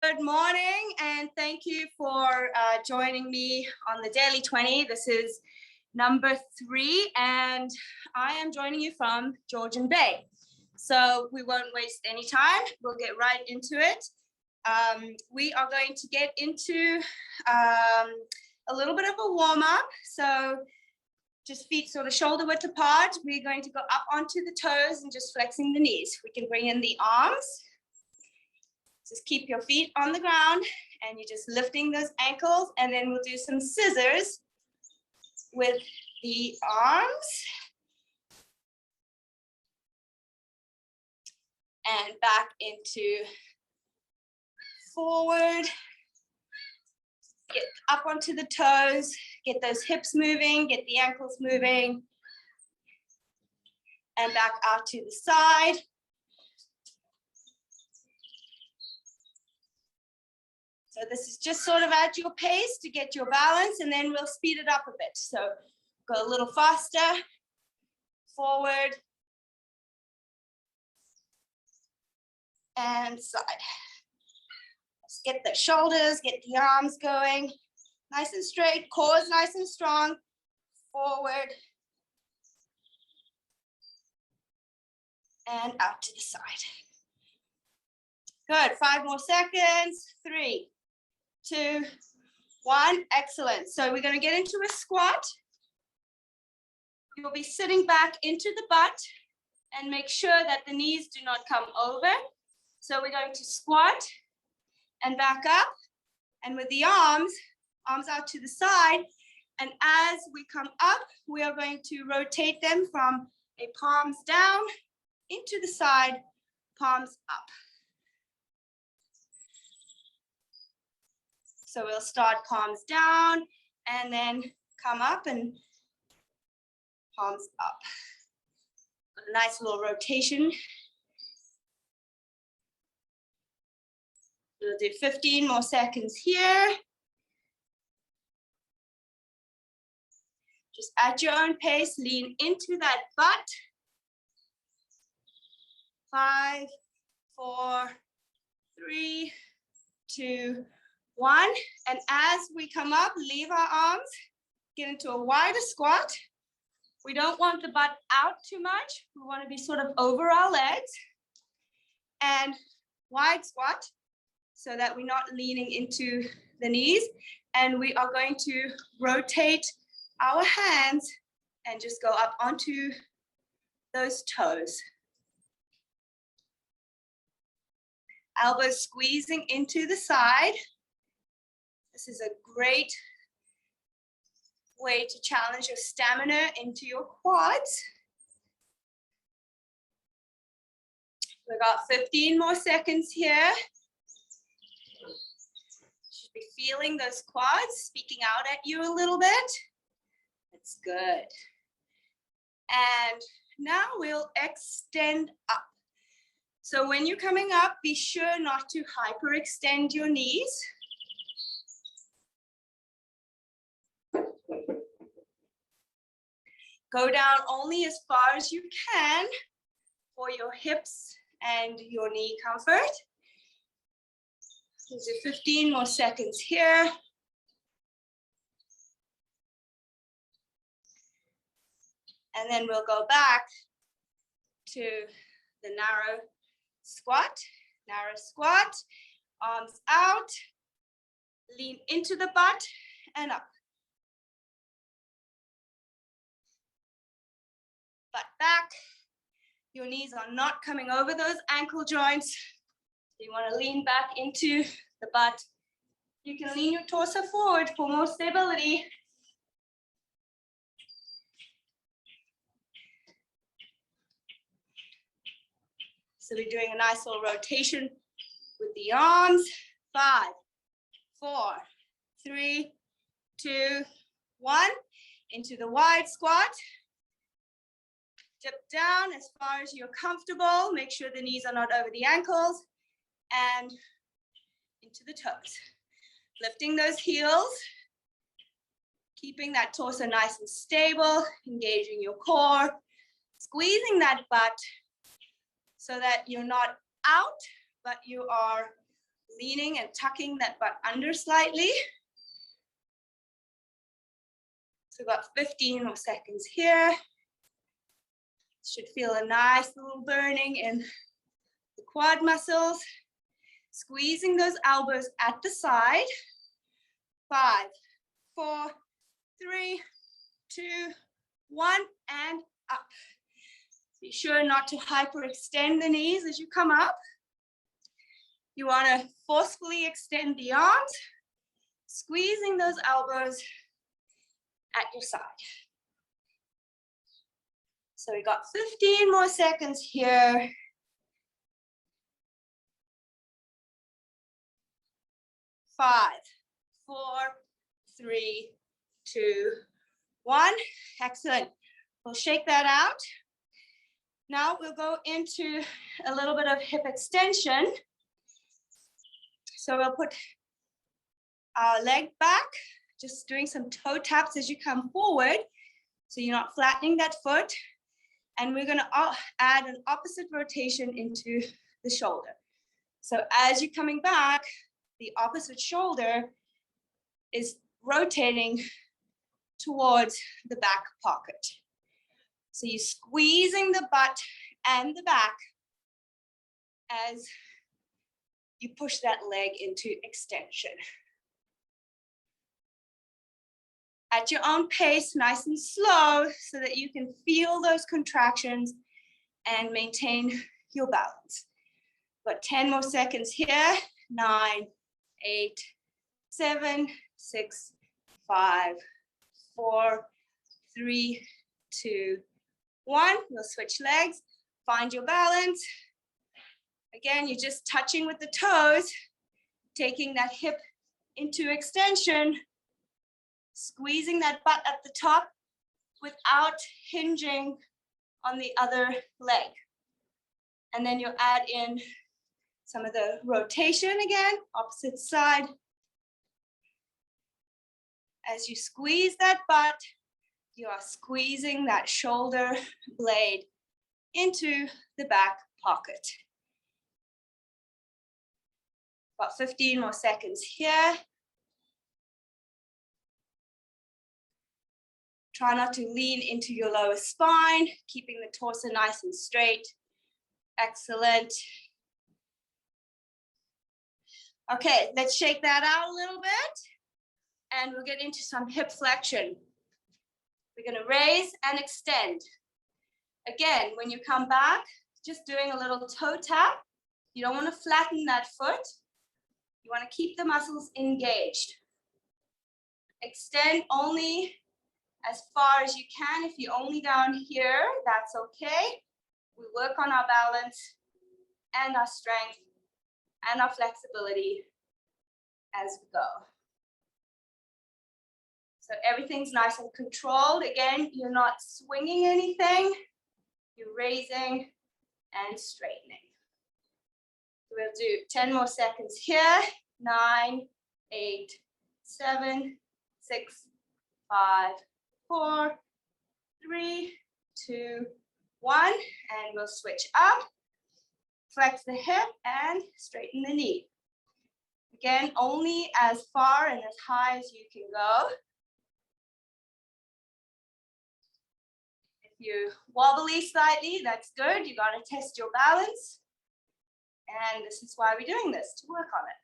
Good morning, and thank you for joining me on the Daily 20. This is number 3, and I am joining you from Georgian Bay. So we won't waste any time. We'll get right into it. We are going to get into a little bit of a warm-up. So just feet sort of shoulder width apart. We're going to go up onto the toes and just flexing the knees. We can bring in the arms. Just keep your feet on the ground and you're just lifting those ankles, and then we'll do some scissors with the arms. And back into forward. Get up onto the toes, get those hips moving, get the ankles moving. And back out to the side. So this is just sort of at your pace to get your balance, and then we'll speed it up a bit. So go a little faster, forward, and side. Let's get the shoulders, get the arms going. Nice and straight, core is nice and strong. Forward. And out to the side. Good, 5 more seconds. 3, 2, 1, excellent. So we're going to get into a squat. You'll be sitting back into the butt and make sure that the knees do not come over. So we're going to squat and back up, and with the arms out to the side. And as we come up, we are going to rotate them from a palms down into the side, palms up. So we'll start palms down and then come up and palms up. A nice little rotation. We'll do 15 more seconds here. Just at your own pace, lean into that butt. 5, 4, 3, 2, 1. And as we come up, leave our arms, get into a wider squat. We don't want the butt out too much. We want to be sort of over our legs. And wide squat so that we're not leaning into the knees. And we are going to rotate our hands and just go up onto those toes. Elbows squeezing into the side. This is a great way to challenge your stamina into your quads. We've got 15 more seconds here. Should be feeling those quads speaking out at you a little bit. That's good. And now we'll extend up. So when you're coming up, be sure not to hyperextend your knees. Go down only as far as you can for your hips and your knee comfort. We'll do 15 more seconds here. And then we'll go back to the narrow squat, arms out, lean into the butt and up. Butt back, your knees are not coming over those ankle joints. You want to lean back into the butt. You can lean your torso forward for more stability. So we're doing a nice little rotation with the arms. 5, 4, 3, 2, 1. Into the wide squat. Dip down as far as you're comfortable. Make sure the knees are not over the ankles. And into the toes. Lifting those heels. Keeping that torso nice and stable. Engaging your core. Squeezing that butt so that you're not out, but you are leaning and tucking that butt under slightly. So about 15 more seconds here. Should feel a nice little burning in the quad muscles. Squeezing those elbows at the side. 5, 4, 3, 2, 1, and up. Be sure not to hyperextend the knees as you come up. You want to forcefully extend the arms, squeezing those elbows at your side. So we got 15 more seconds here. 5, 4, 3, 2, 1. Excellent. We'll shake that out. Now we'll go into a little bit of hip extension. So we'll put our leg back, just doing some toe taps as you come forward. So you're not flattening that foot. And we're gonna add an opposite rotation into the shoulder. So as you're coming back, the opposite shoulder is rotating towards the back pocket. So you're squeezing the butt and the back as you push that leg into extension. At your own pace, nice and slow, so that you can feel those contractions and maintain your balance. But 10 more seconds here. 9, 8, 7, 6, 5, 4, 3, 2, 1. We'll switch legs. Find your balance. Again, you're just touching with the toes, taking that hip into extension, squeezing that butt at the top without hinging on the other leg. And then you'll add in some of the rotation again, opposite side. As you squeeze that butt, you are squeezing that shoulder blade into the back pocket. About 15 more seconds here. Try not to lean into your lower spine, keeping the torso nice and straight. Excellent. Okay, let's shake that out a little bit. And we'll get into some hip flexion. We're gonna raise and extend. Again, when you come back, just doing a little toe tap. You don't wanna flatten that foot. You wanna keep the muscles engaged. Extend only as far as you can. If you're only down here, that's okay. We work on our balance and our strength and our flexibility as we go. So everything's nice and controlled. Again, you're not swinging anything. You're raising and straightening. We'll do 10 more seconds here. 9, 8, 7, 6, 5, 4, 3, 2, 1. And we'll switch up. Flex the hip and straighten the knee. Again, only as far and as high as you can go. If you're wobbly slightly, that's good. You gotta test your balance. And this is why we're doing this, to work on it.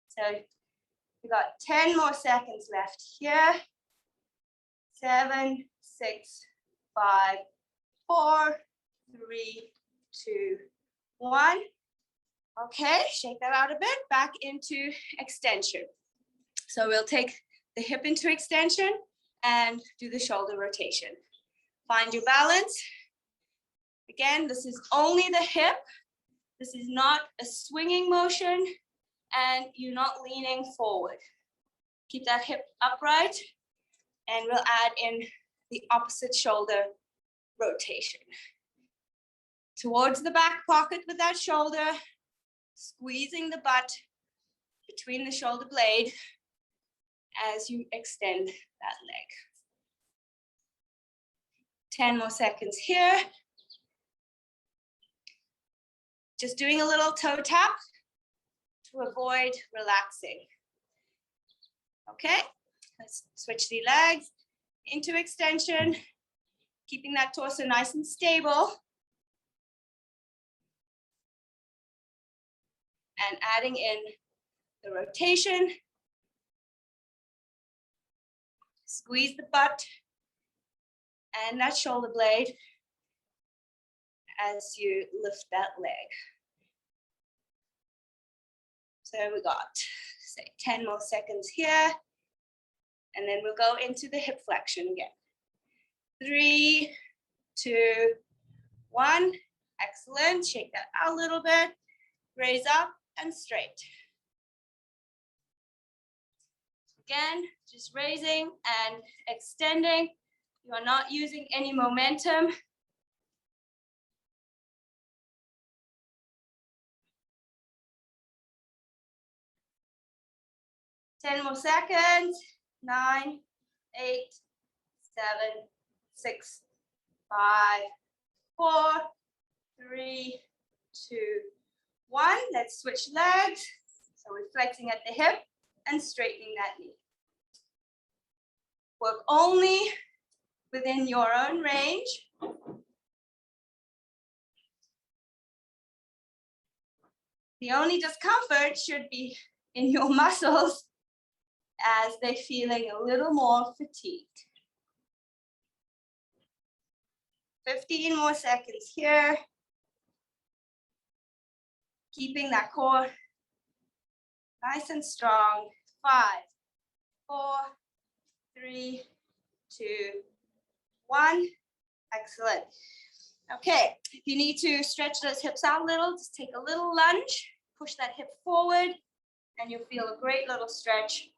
So we got 10 more seconds left here. 7, 6, 5, 4, 3, 2, 1. Okay, shake that out a bit, back into extension. So we'll take the hip into extension and do the shoulder rotation. Find your balance. Again, this is only the hip. This is not a swinging motion, and you're not leaning forward. Keep that hip upright, and we'll add in the opposite shoulder rotation. Towards the back pocket with that shoulder, squeezing the butt between the shoulder blade as you extend that leg. 10 more seconds here. Just doing a little toe tap to avoid relaxing. Okay, let's switch the legs into extension, keeping that torso nice and stable. And adding in the rotation. Squeeze the butt and that shoulder blade as you lift that leg. So we got, say, 10 more seconds here. And then we'll go into the hip flexion again. 3, 2, 1. Excellent. Shake that out a little bit. Raise up and straight. Again, just raising and extending. You are not using any momentum. Ten more seconds. 9, 8, 7, 6, 5, 4, 3, 2, 1. Let's switch legs. So we're flexing at the hip and straightening that knee. Work only within your own range. The only discomfort should be in your muscles as they're feeling a little more fatigued. 15 more seconds here. Keeping that core nice and strong. 5, 4, 3, 2, 1. Excellent. Okay, if you need to stretch those hips out a little, just take a little lunge, push that hip forward, and you'll feel a great little stretch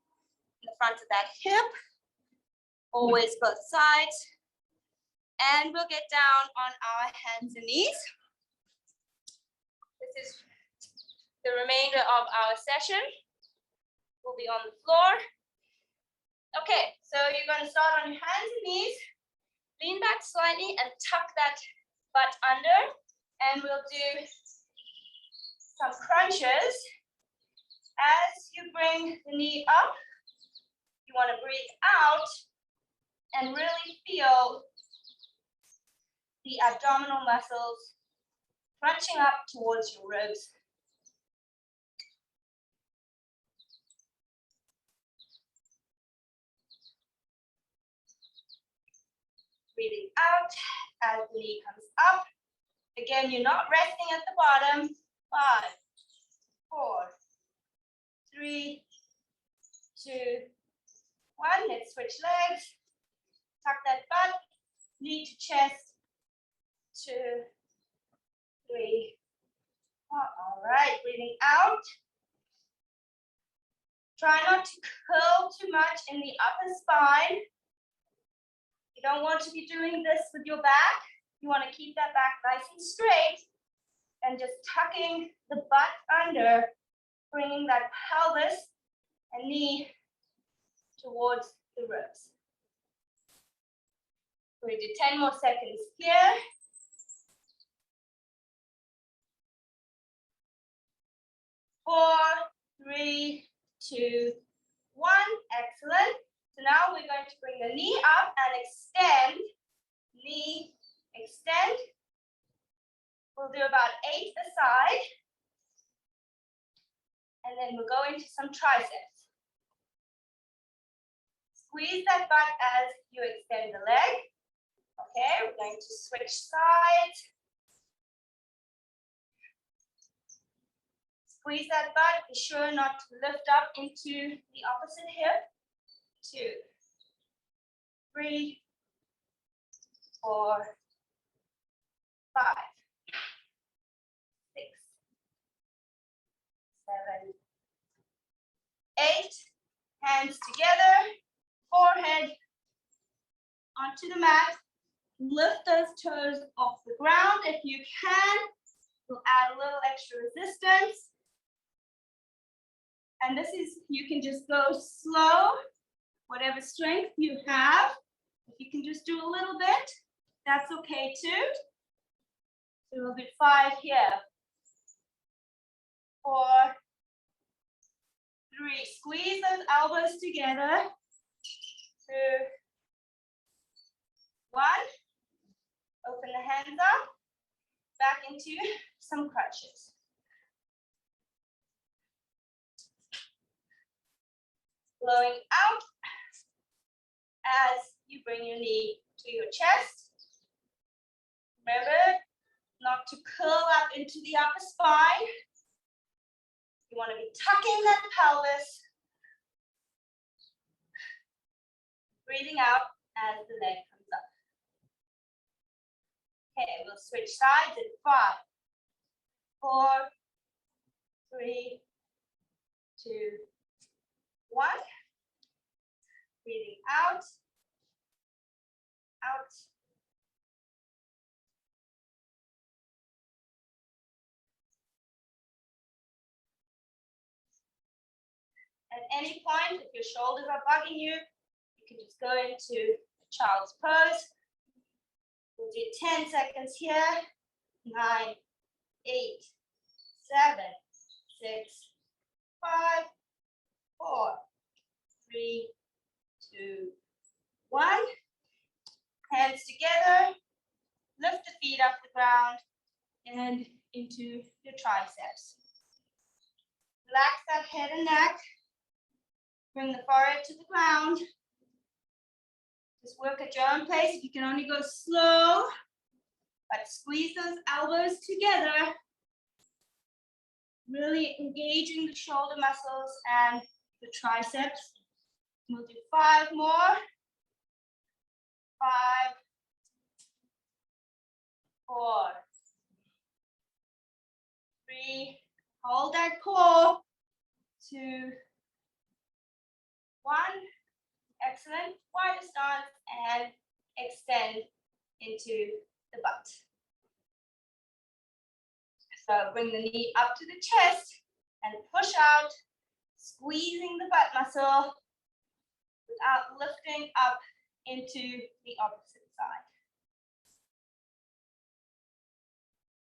in the front of that hip. Always both sides. And we'll get down on our hands and knees. This is the remainder of our session. We'll be on the floor. Okay, so you're going to start on your hands and knees. Lean back slightly and tuck that butt under. And we'll do some crunches. As you bring the knee up, you want to breathe out and really feel the abdominal muscles crunching up towards your ribs. Breathing out as the knee comes up. Again, you're not resting at the bottom. 5, 4, 3, 2, 1. Let's switch legs. Tuck that butt, knee to chest. 2, 3, 4. All right, breathing out. Try not to curl too much in the upper spine. You don't want to be doing this with your back. You want to keep that back nice and straight and just tucking the butt under, bringing that pelvis and knee towards the ribs. We're going to do 10 more seconds here. 4, 3, 2, 1. Excellent. So now we're going to bring the knee up and extend. Knee, extend. We'll do about 8 aside. And then we'll go into some triceps. Squeeze that butt as you extend the leg. Okay, we're going to switch sides. Squeeze that butt. Be sure not to lift up into the opposite hip. 2, 3, 4, 5, 6, 7, 8. Hands together, forehead onto the mat. Lift those toes off the ground if you can. We'll add a little extra resistance. And this is, you can just go slow, whatever strength you have. If you can just do a little bit, that's okay too. So we'll do 5 here. 4, 3. Squeeze those elbows together. 2, 1. Open the hands up. Back into some crunches. Blowing out as you bring your knee to your chest. Remember not to curl up into the upper spine. You want to be tucking that pelvis. Breathing out as the leg comes up. Okay, we'll switch sides in 5, 4, 3, 2, 1. Breathing out, out. At any point, if your shoulders are bugging you, you can just go into child's pose. We'll do 10 seconds here. 9, 8, 7, 6, 5, 4, 3, 2, 1. Hands together. Lift the feet off the ground and into your triceps. Relax that head and neck. Bring the forehead to the ground. Just work at your own pace. If you can only go slow, but squeeze those elbows together. Really engaging the shoulder muscles and the triceps. We'll do 5 more. 5, 4, 3, hold that core. 2, 1. Excellent. Wider stance and extend into the butt. So bring the knee up to the chest and push out, squeezing the butt muscle without lifting up into the opposite side.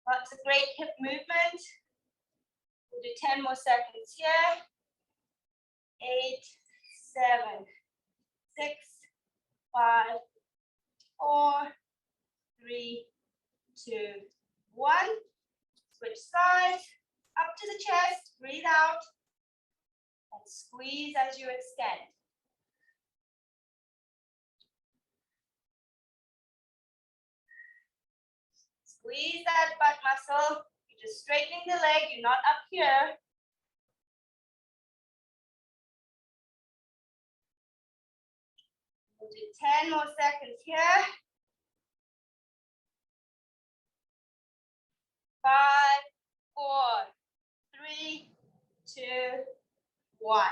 Lots of great hip movement. We'll do 10 more seconds here. 8, 7, 6, 5, 4, 3, 2, 1. Switch sides, up to the chest, breathe out, and squeeze as you extend. Squeeze that butt muscle. You're just straightening the leg, you're not up here. We'll do 10 more seconds here. 5, 4, 3, 2, 1.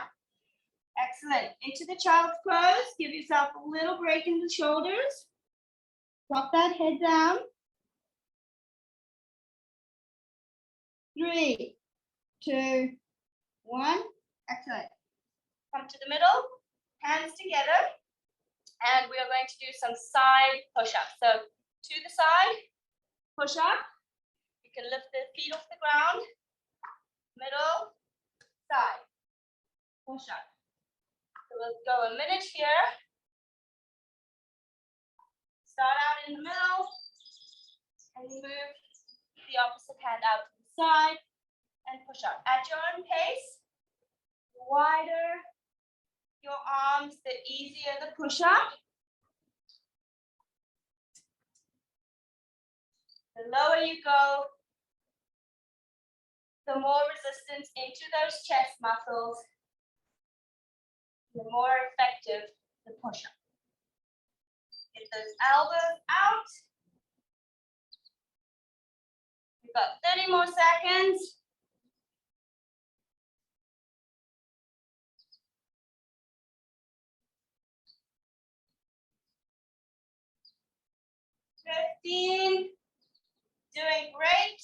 Excellent. Into the child's pose. Give yourself a little break in the shoulders. Drop that head down. 3, 2, 1. Excellent. Come to the middle, hands together, and we are going to do some side push-ups. So to the side, push up. You can lift the feet off the ground. Middle, side, push up. So let's go a minute here. Start out in the middle and move the opposite hand out to the side and push up. At your own pace, the wider your arms, the easier the push up. The lower you go, the more resistance into those chest muscles, the more effective the push-up. Get those elbows out. We've got 30 more seconds. $15. Doing great.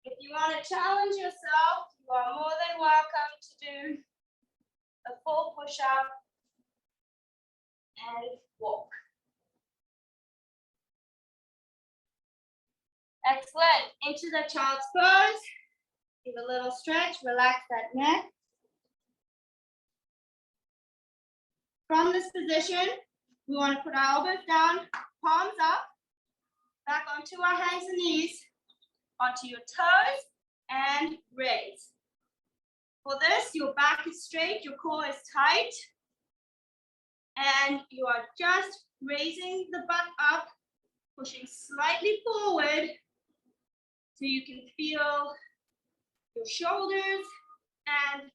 If you want to challenge yourself, you are more than welcome to do a full push-up and walk. Excellent. Into the child's pose. Give a little stretch, relax that neck. From this position, we want to put our elbows down, palms up, back onto our hands and knees, onto your toes, and raise. For this, your back is straight, your core is tight, and you are just raising the butt up, pushing slightly forward so you can feel your shoulders and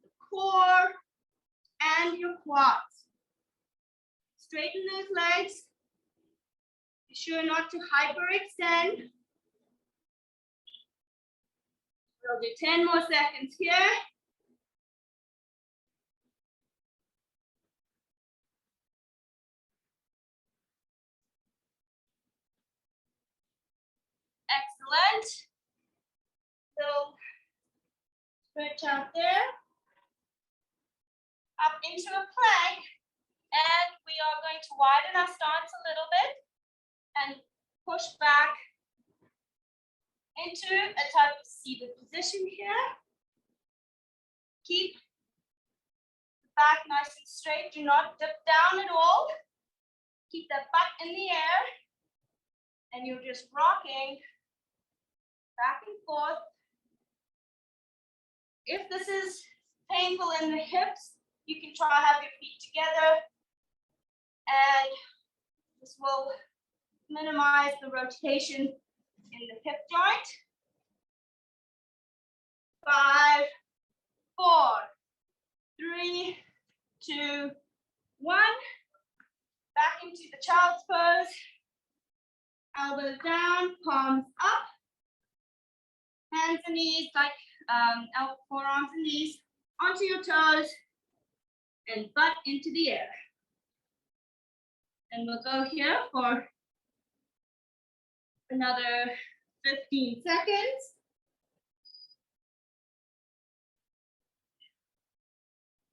the core and your quads. Straighten those legs. Be sure not to hyperextend. We'll do 10 more seconds here. Excellent. So stretch out there. Up into a plank. And we are going to widen our stance a little bit and push back into a type of seated position here. Keep the back nice and straight. Do not dip down at all. Keep that butt in the air. And you're just rocking back and forth. If this is painful in the hips, you can try to have your feet together. And this will minimize the rotation in the hip joint. 5, 4, 3, 2, 1. Back into the child's pose. Elbows down, palms up. Hands and knees, like forearms and knees, onto your toes, and butt into the air. And we'll go here for another 15 seconds.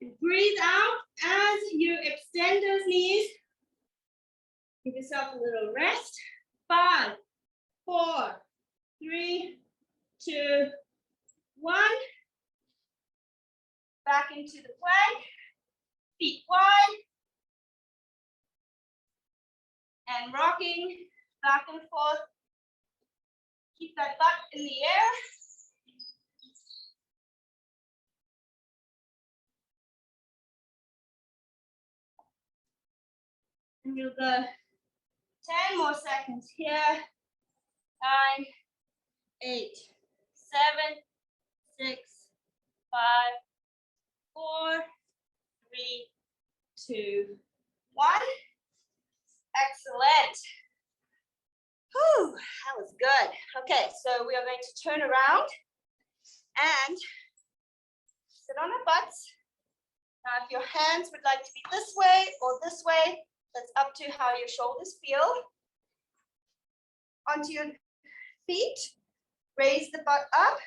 And breathe out as you extend those knees. Give yourself a little rest. 5, 4, 3, 2, 1. Back into the plank. Feet wide. And rocking back and forth. Keep that butt in the air. And we'll go 10 more seconds here. 9, 8, 7, 6, 5, 4, 3, 2, 1. Excellent. Whew, that was good. Okay, so we are going to turn around and sit on our butts. Now, if your hands would like to be this way or this way, that's up to how your shoulders feel. Onto your feet, raise the butt up,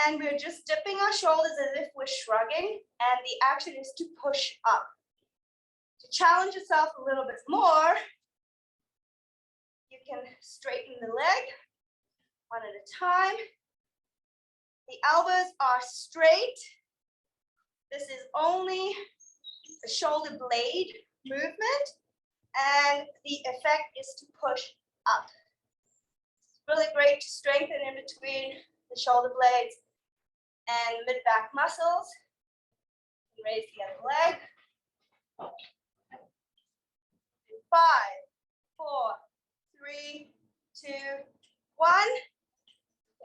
and we're just dipping our shoulders as if we're shrugging, and the action is to push up. To challenge yourself a little bit more, you can straighten the leg one at a time. The elbows are straight. This is only a shoulder blade movement, and the effect is to push up. It's really great to strengthen in between the shoulder blades and mid-back muscles. Raise the other leg. 5, 4, 3, 2, 1.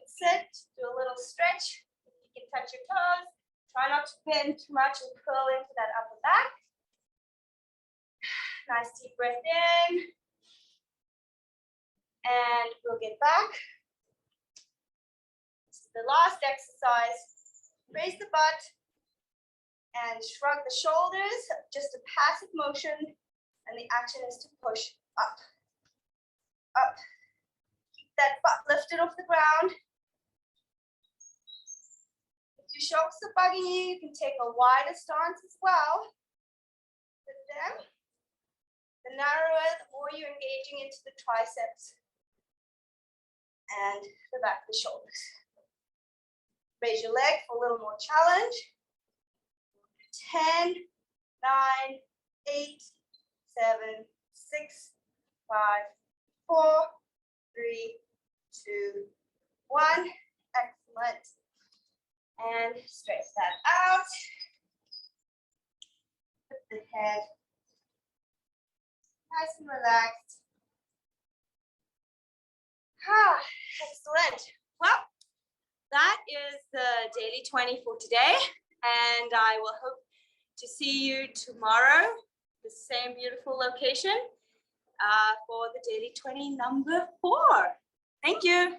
Sit, do a little stretch. You can touch your toes. Try not to bend too much and curl into that upper back. Nice deep breath in. And we'll get back. This is the last exercise. Raise the butt and shrug the shoulders. Just a passive motion. And the action is to push up. Up. Keep that butt lifted off the ground. If your shoulders are bugging you, you can take a wider stance as well. With them. The narrower, the more you're engaging into the triceps. and the back of the shoulders. Raise your leg for a little more challenge. 10, 9, 8, 7, 6, 5, 4, 3, 2, 1. Excellent. And stretch that out. Put the head nice and relaxed. Excellent. Well, that is the daily 20 for today, and I will hope to see you tomorrow, the same beautiful location, for the daily 20 number 4. Thank you.